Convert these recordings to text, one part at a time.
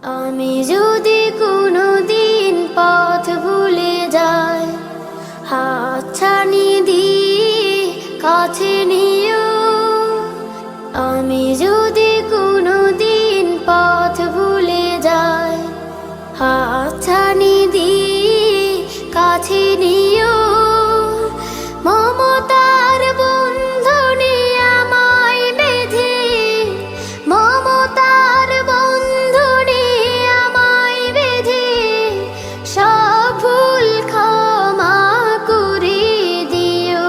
আমি যদি কোনো দিন পথ ভুলে যাই, হাতছানি দিয়ে কাছে নিও। আমি যদি কোনো দিন পথ ভুলে যাই, হাতছানি দিয়ে কাছে নিও। মমতার বন্ধনে আমায় বেঁধে, মমতার বন্ধনে আমায় বেঁধে সব ভুল ক্ষমা করে দিও।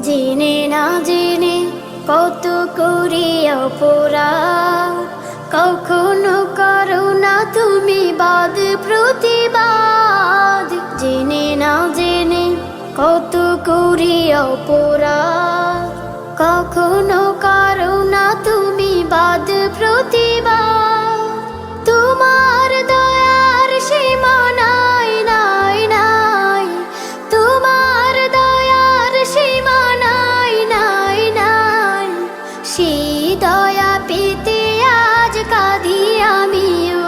জেনে না জেনে কত করি অপরাধ, কখনো করো না তুমি বাদ প্রতিবাদ। জেনে না জেনে কত করি অপরাধ, কখনো করো না তুমি বাদ প্রতিবাদ। তোমার দয়ার সীমা নাই নাই নাই, তোমার দয়ার সীমা নাই নাই নাই। সেই দয়া পেতে আজ কাঁদি আমিও।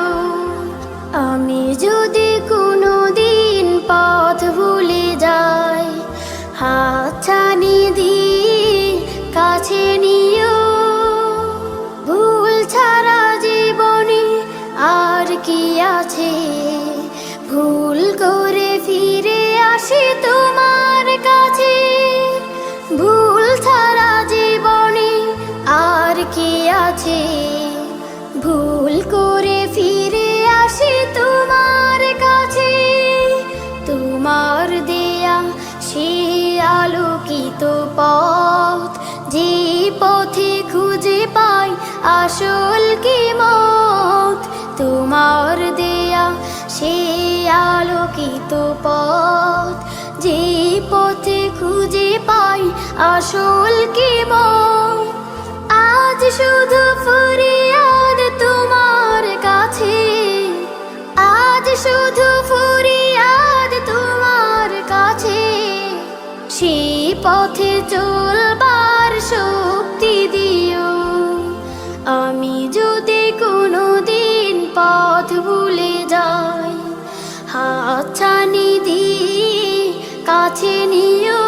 আমি যদি কোনো দিন পথ ভুলে যাই, হাতছানি দিয়ে কাছে নিও। ভুল ছাড়া জীবনে আর কি আছে, ভুল করে ফিরে আসি তোমার কাছে। ভুল ছাড়া জীবনে আর কি আছে, ভুল করে ফিরে আসি তোমার কাছে। তোমার দেয়া সেই আলোকিত পথ, যে পথে খুঁজে পাই আসল কি মত। তোমার দেয়া সেই আলোকিত পথ, যে পথে খুঁজে পাই আসল কি মত। আজ শুধু ফরিয়াদ তোমার কাছে, আজ শুধু ফরিয়াদ তোমার কাছে। সেই পথে চলবার শক্তি দিও। আমি যদি কোনো দিন পথ ভুলে যাই, হাতছানি দিয়ে কাছে নিও।